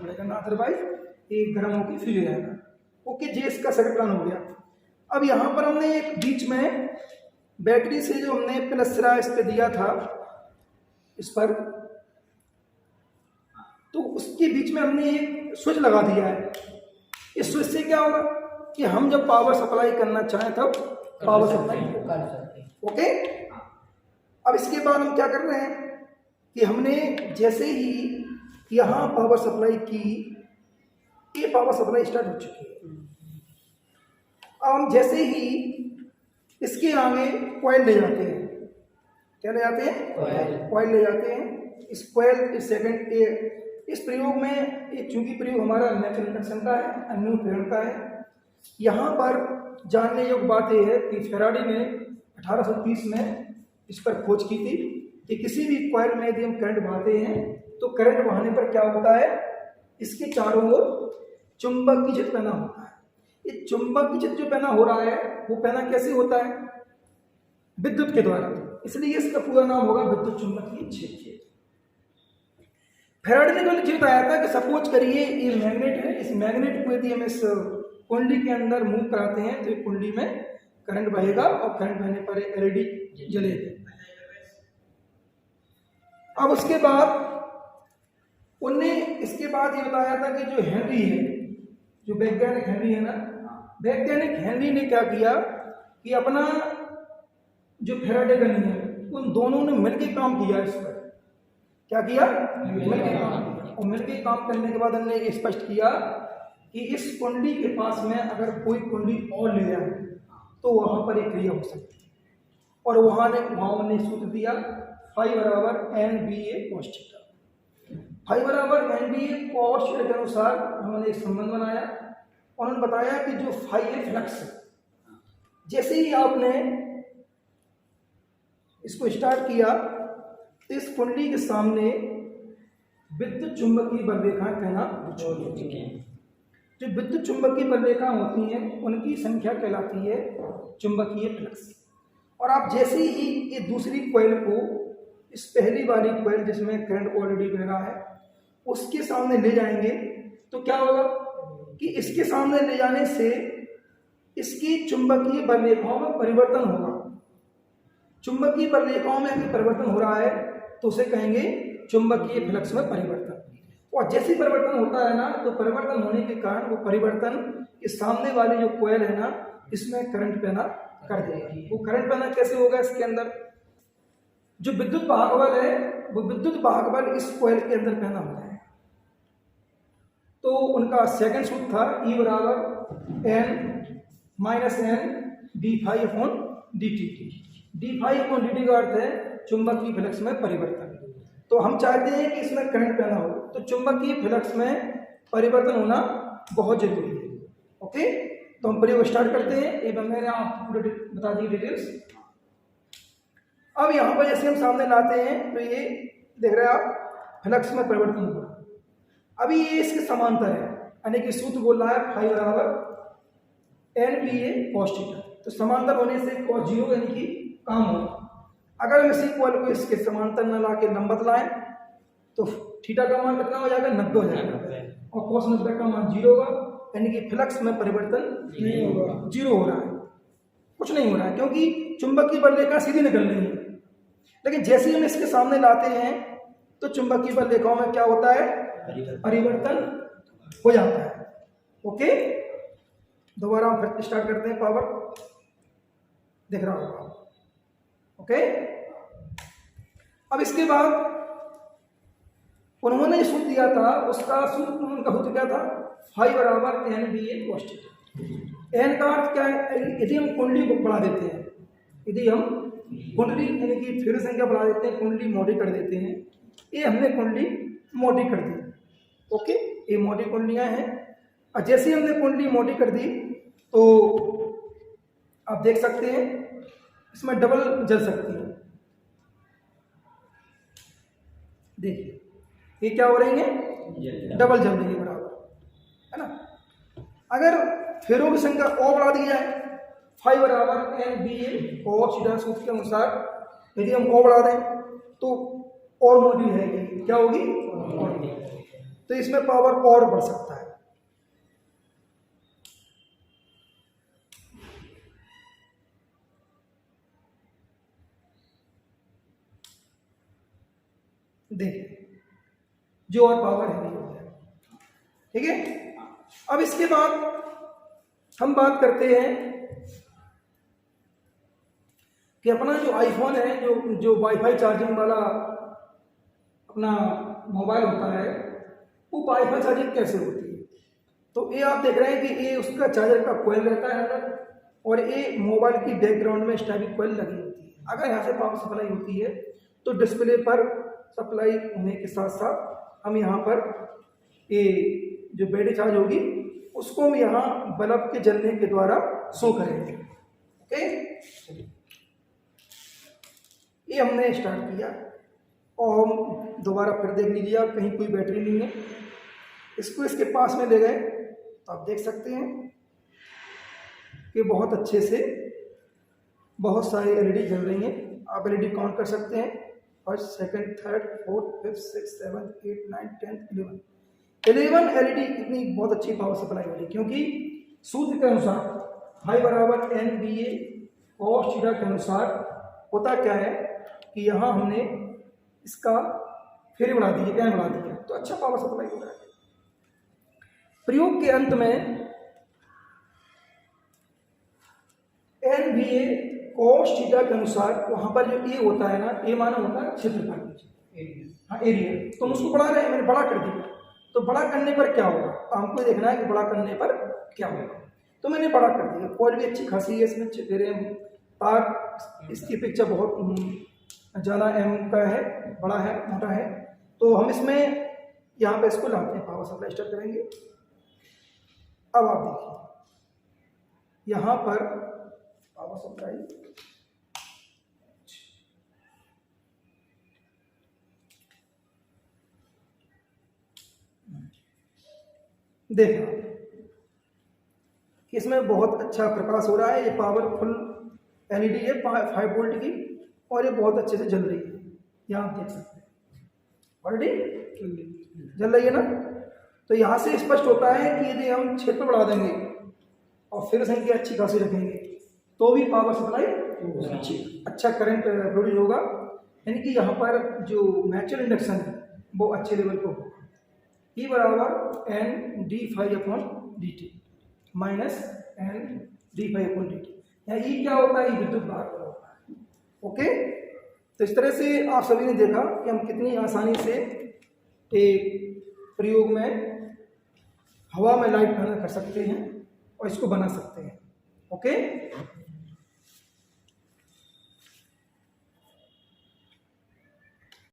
रहेगा, अदरवाइज ये गर्म होकर फ्यूज हो जाएगा। ओके जी, इसका सर्किट प्लान हो गया। अब यहाँ पर हमने एक बीच में बैटरी से जो हमने प्लस सिरा इस पे दिया था इस पर, तो उसके बीच में हमने एक स्विच लगा दिया है। इस स्विच से क्या होगा कि हम जब पावर सप्लाई करना चाहें तब पावर सप्लाई। ओके, अब इसके बाद हम क्या कर रहे हैं कि हमने जैसे ही यहाँ पावर सप्लाई की, ये पावर सप्लाई स्टार्ट हो चुकी है। अब हम जैसे ही इसके आगे कॉइल ले जाते हैं, क्या ले जाते हैं? कॉइल ले जाते हैं। इस कॉइल इस सेकंड इस प्रयोग में एक चूंकि प्रयोग हमारा नेचुरल इंडक्शन का है, अन्य प्रेरण का है, यहाँ पर जानने योग्य बात यह है कि फेराडे ने 1830 में इस पर खोज की थी कि किसी भी कॉइल में यदि हम करंट बहाते हैं तो करंट बहाने पर क्या होता है, इसके चारों ओर चुंबकीय क्षेत्र पैदा होता है। ये चुंबकीय क्षेत्र जो पैदा हो रहा है वो पैदा कैसे होता है? विद्युत के द्वारा, इसलिए इसका पूरा नाम होगा विद्युत चुंबकीय क्षेत्र। फेराडे ने जो बताया था कि सपोज करिए ये मैग्नेट है, इस मैग्नेट को यदि हम इस कुंडली के अंदर मूव कराते हैं तो ये कुंडली में करंट बहेगा और करंट बहने पर एलईडी जलेगी। अब उसके बाद उनने इसके बाद ये बताया था कि जो हेनरी है, जो वैज्ञानिक हेनरी है ना, वैज्ञानिक हेनरी ने क्या किया कि अपना जो फेराडे का नियम है उन दोनों ने मिलकर काम किया इस पर। क्या किया? मिलकर काम। और मिलकर काम करने के बाद हमने ये स्पष्ट किया कि इस कुंडली के पास में अगर कोई कुंडली और ले जाए तो वहां पर एक क्रिया हो सकती है। और वहां ने सूत्र दिया फाई बराबर NBA cos थीटा। फाई बराबर NBA cos थीटा के अनुसार हमने एक संबंध बनाया और उन्होंने बताया कि जो फाई है फ्लक्स, जैसे ही आपने इसको स्टार्ट किया तो इस कुंडली के सामने विद्युत चुंबकीय बलरेखाएं कहना जो विद्युत चुंबकीय बलरेखाएं होती हैं उनकी संख्या कहलाती है चुंबकीय फ्लक्स। और आप जैसे ही ये दूसरी कॉइल को इस पहली वाली कॉइल जिसमें करंट ऑलरेडी बह रहा है उसके सामने ले जाएंगे तो क्या होगा कि इसके सामने ले जाने से इसकी चुंबकीय बलरेखाओं में परिवर्तन होगा। चुंबकीय बलरेखाओं में अगर परिवर्तन हो रहा है तो उसे कहेंगे चुंबकीय फ्लक्स में परिवर्तन। और जैसे परिवर्तन होता है ना तो परिवर्तन होने के कारण वो परिवर्तन इस सामने वाली जो कॉइल है ना इसमें करंट पैदा कर देगी। वो करंट पैदा कैसे होगा? इसके अंदर जो विद्युत वाहक बल है वो विद्युत वाहक बल इस कॉइल के अंदर पैदा होता है। तो उनका सेकंड सूत्र था E बराबर N-N d∅/dt। d∅/dt का अर्थ है चुंबकीय फ्लक्स में परिवर्तन। तो हम चाहते हैं कि इसमें करंट पैदा हो तो चुंबकीय फ्लक्स में परिवर्तन होना बहुत जरूरी है। ओके, तो हम प्रयोग स्टार्ट करते हैं। एवं मैंने आपको पूरे बता दी डिटेल्स। अब यहाँ पर जैसे हम सामने लाते हैं तो ये देख रहे हैं आप फ्लक्स में परिवर्तन हुआ। अभी ये इसके समांतर है, यानी कि सूत्र बोल रहा है फाई बराबर NBA cos थीटा। तो समांतर होने से cos 0 यानी कि काम होगा। अगर हम इसी कॉइल को इसके समांतर न ला के लंबवत लाएं तो थीटा का मान कितना हो जाएगा? 90 हो जाएगा और cos 90 का मान 0 होगा, यानी कि फ्लक्स में परिवर्तन नहीं होगा, 0 हो रहा है, कुछ नहीं हो रहा है क्योंकि चुंबकीय बलरेखा सीधी निकल रही है। लेकिन जैसे ही हम इसके सामने लाते हैं तो चुंबकीय बलरेखाओं में क्या होता है? परिवर्तन हो जाता है। ओके, दोबारा हम फिर स्टार्ट करते हैं। पावर दिख रहा होगा। ओके, अब इसके बाद उन्होंने जो सूत्र दिया था उसका सूत्र उनका सूत्र क्या था? फाई बराबर NBA cos थीटा। एन का अर्थ क्या है? यदि हम कुंडली को बढ़ा देते हैं, यदि हम कुंडली यानी कि फिर संख्या बढ़ा देते हैं, कुंडली मोटी कर देते हैं, ये हमने कुंडली मोटी कर दी। ओके, ये मोटी कुंडलियां हैं। और जैसे ही हमने कुंडली मोटी कर दी तो आप देख सकते हैं इसमें डबल जल सकती है। देखिए ये क्या हो रही है? डबल जल रही है, बराबर है ना। अगर फेरों की संख्या और बढ़ा दी जाए, फाई बराबर NBA cos थीटा सूत्र के अनुसार यदि हम और बढ़ा दें तो और मोटी रहेगी। क्या होगी? तो इसमें पावर और बढ़ सकता है। देखिए जो और पावर है नहीं हो गया, ठीक है। अब इसके बाद हम बात करते हैं कि अपना जो आईफोन है, जो वाईफाई चार्जिंग वाला अपना मोबाइल होता है, वो वाईफाई चार्जिंग कैसे होती है। तो ये आप देख रहे हैं कि ये उसका चार्जर का कॉइल रहता है अंदर, और ये मोबाइल की बैकग्राउंड में इस टाइप की कॉइल लगी होती है। अगर यहाँ से पावर सप्लाई होती है तो डिस्प्ले पर सप्लाई होने के साथ साथ हम यहाँ पर ये जो बैटरी चार्ज होगी उसको हम यहाँ बल्ब के जलने के द्वारा शो करेंगे। ओके, ये हमने स्टार्ट किया और हम दोबारा फिर देख लीजिए आप, कहीं कोई बैटरी नहीं है। इसको इसके पास में ले गए तो आप देख सकते हैं कि बहुत अच्छे से बहुत सारी एलईडी जल रही हैं। आप एलईडी काउंट कर सकते हैं, first, second, third, fourth, fifth, six, seven, 8, 9, 10, 11 LED. इतनी बहुत अच्छी पावर सप्लाई हो रही है क्योंकि सूत्र के अनुसार फाई बराबर NBA cos थीटा के अनुसार होता क्या है कि यहाँ हमने इसका फेरी बढ़ा दी है, क्या बढ़ा दी है, तो अच्छा पावर सप्लाई हो रहा है। प्रयोग के अंत में NBA cos थीटा के अनुसार वहां पर जो ए होता है ना, ए माना होता है क्षेत्रफल, हाँ एरिया, तो हम उसको बढ़ा रहे हैं, मैंने बड़ा कर दिया। तो बड़ा करने पर क्या होगा, तो हमको देखना है कि बड़ा करने पर क्या होगा। तो मैंने बड़ा कर दिया, कॉइल भी अच्छी खासी है, इसमें फेरे तार, इसकी पिक्चर बहुत ज़्यादा एम का है, बड़ा है, मोटा है। तो हम इसमें यहाँ पे इसको लाते हैं, पावर सप्लाई स्टार्ट करेंगे। अब आप देखिए यहाँ पर पावर सप्लाई देखना कि इसमें बहुत अच्छा प्रकाश हो रहा है। ये पावरफुल एलईडी है 5 वोल्ट की, और ये बहुत अच्छे से जल रही है। यहाँ आप देख सकते हैं ऑलरेडी जल रही है ना। तो यहाँ से स्पष्ट होता है कि यदि हम क्षेत्र बढ़ा देंगे और फिर संख्या अच्छी खासी रखेंगे तो भी पावर सप्लाई अच्छा करंट प्रोड्यूस होगा, यानी कि यहाँ पर जो नेचुरल इंडक्शन है वो अच्छे लेवल पर होगा। E बराबर N/d∅/dt माइनस N/d∅/dt। यहाँ E क्या होता है, विद्युत भार होता है। ओके, तो इस तरह से आप सभी ने देखा कि हम कितनी आसानी से एक प्रयोग में हवा में लाइट पैदा कर सकते हैं और इसको बना सकते हैं। ओके।